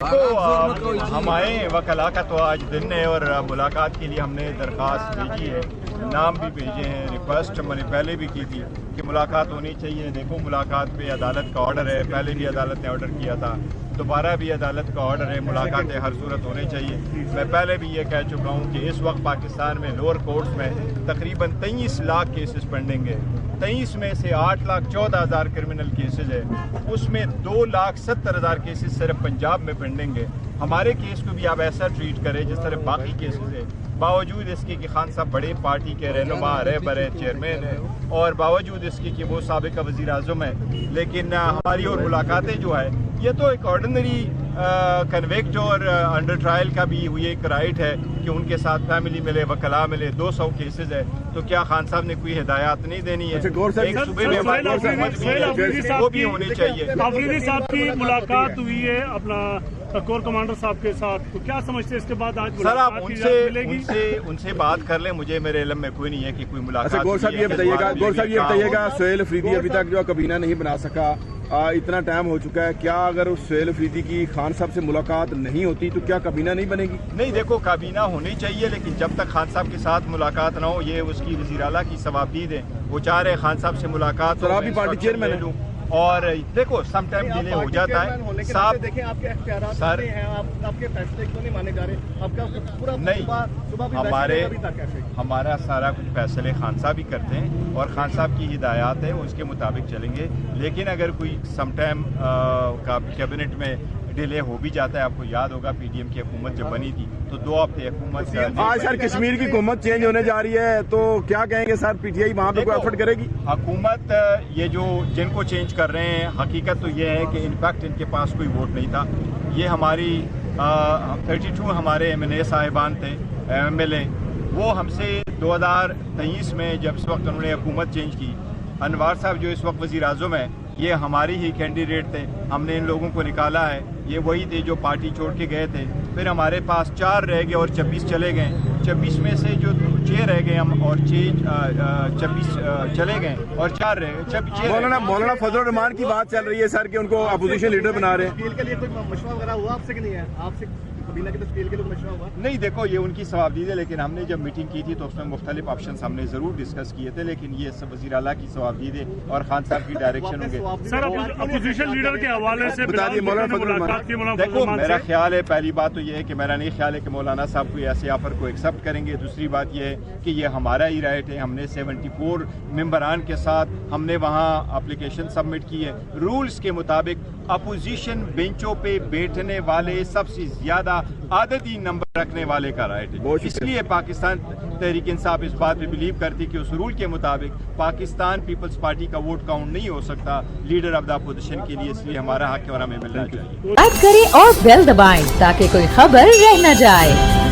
ہم آئے وکلا کا تو آج دن ہے اور ملاقات کے لیے ہم نے درخواست بھیجی ہے، نام بھی بھیجے ہیں، ریکویسٹ ہم نے پہلے بھی کی تھی کہ ملاقات ہونی چاہیے۔ دیکھو ملاقات پہ عدالت کا آرڈر ہے، پہلے بھی عدالت نے آرڈر کیا تھا، دوبارہ بھی عدالت کا آرڈر ہے، ملاقاتیں ہر صورت ہونے چاہیے۔ میں پہلے بھی یہ کہہ چکا ہوں کہ اس وقت پاکستان میں لوور کورٹس میں تقریباً 23 لاکھ کیسز پینڈنگ ہے، 23 میں سے 8,14,000 کرمنل کیسز ہے، اس میں 2,70,000 کیسز صرف پنجاب میں پینڈنگ ہے۔ ہمارے کیس کو بھی آپ ایسا ٹریٹ کریں جس طرح باقی کیسز ہے، باوجود اس کے کہ خان صاحب بڑے پارٹی کے رہنما رہبر ہے، چیئرمین ہے، اور باوجود اس کے کہ وہ سابقہ وزیر اعظم ہے، لیکن ہماری اور ملاقاتیں جو ہے یہ تو ایک آرڈنری کنوکٹ اور انڈر ٹرائل کا بھی یہ ایک رائٹ ہے کہ ان کے ساتھ فیملی ملے، وکلا ملے۔ 200 کیسز ہے تو کیا خان صاحب نے کوئی ہدایات نہیں دینی ہے؟ ایک صوبے میں ہماری حکومت بھی ہے، وہ بھی ہونی چاہیے۔ آفریدی صاحب کی ملاقات ہوئی ہے اپنا کور کمانڈر صاحب کے ساتھ، تو کیا سمجھتے ہیں اس کے بعد آج سر آپ ان سے بات کر لیں، مجھے میرے علم میں کوئی نہیں ہے کہ کوئی ملاقات۔ گور صاحب یہ بتائیے گا سہیل افریدی ابھی تک جو کابینہ نہیں بنا سکا، اتنا ٹائم ہو چکا ہے، کیا اگر اس سہیل افریدی کی خان صاحب سے ملاقات نہیں ہوتی تو کیا کابینہ نہیں بنے گی؟ نہیں، دیکھو کابینہ ہونی چاہیے، لیکن جب تک خان صاحب کے ساتھ ملاقات نہ ہو، یہ اس کی وزیر اعلیٰ کی ثوابدید ہے، وہ چاہ رہے خان صاحب سے ملاقات سر آپ بھی پارٹی چیئرمین ہیں اور دیکھو سم ٹائم ڈیلے ہو جاتا ہے صاحب۔ دیکھیں آپ کے اختیارات سر ہیں، آپ کے فیصلے کیوں نہیں مانے جا رہے؟ آپ کا پورا نہیں، ہمارا سارا کچھ فیصلے خان صاحب ہی کرتے ہیں اور خان صاحب کی ہدایات ہیں، اس کے مطابق چلیں گے۔ لیکن اگر کوئی سم ٹائم کیبنٹ میں ڈیلے ہو بھی جاتا ہے، آپ کو یاد ہوگا پی ڈی ایم کی حکومت جب بنی تھی تو 2 ہفتے حکومت آج سر کشمیر کی حکومت چینج ہونے جا رہی ہے تو کیا کہیں گے سر، پی ٹی آئی وہاں پہ کوئی ایفرٹ کرے گی؟ حکومت یہ جو جن کو چینج کر رہے ہیں، حقیقت تو یہ ہے کہ انفیکٹ ان کے پاس کوئی ووٹ نہیں تھا۔ یہ ہماری 32 ہمارے ایم این اے صاحبان تھے، ایم ایل اے، وہ ہم سے 2023 میں جب اس وقت انہوں نے حکومت چینج کی، انوار صاحب جو اس وقت وزیر اعظم ہیں، یہ ہماری ہی کینڈیڈیٹ تھے، ہم نے ان لوگوں کو نکالا ہے، یہ وہی تھے جو پارٹی چھوڑ کے گئے تھے۔ پھر ہمارے پاس 4 رہ گئے اور 26 چلے گئے، 26 میں سے جو 6 رہ گئے ہم اور 26 چلے گئے اور 4 رہ گئے۔ مولانا فضل الرحمان کی بات چل رہی ہے سر کہ ان کو اپوزیشن لیڈر بنا رہے ہیں، تشکیل کے لیے کوئی مشورہ وغیرہ ہوا آپ سے کہ نہیں ہے؟ آپ سے کابینہ کی تشکیل کے لیے مشورہ ہوا؟ نہیں، دیکھو یہ ان کی ثوابدید ہے، لیکن ہم نے جب میٹنگ کی تھی تو اس میں مختلف آپشنز ہم نے ضرور ڈسکس کیے تھے، لیکن یہ سب وزیر اعلیٰ کی ثوابدید ہے اور خان صاحب کی ڈائریکشن ہوں گے۔ سر اپوزیشن لیڈر کے حوالے سے دیکھو میرا خیال ہے، پہلی بات تو یہ ہے کہ میرا نہیں خیال ہے کہ مولانا صاحب کوئی ایسے آفر کو ایکسیپٹ کریں گے۔ دوسری بات یہ ہے کہ یہ ہمارا ہی رائٹ ہے، ہم نے 74 ممبران کے ساتھ ہم نے وہاں اپلیکیشن سبمٹ کی ہے۔ رولز کے مطابق اپوزیشن بینچوں پہ بیٹھنے والے سب سے زیادہ عددی نمبر رکھنے والے کا رائٹ ہے، اس لیے پاکستان تحریک انصاف اس بات پہ بلیو کرتی کہ اس رول کے مطابق پاکستان پیپلز پارٹی کا ووٹ کاؤنٹ نہیں ہو سکتا لیڈر آف دا اپوزیشن کے لیے، اس لیے ہمارا حق اور ہمیں ملنا چاہیے۔ لائک کریں اور بیل دبائیں تاکہ کوئی خبر رہ نہ جائے۔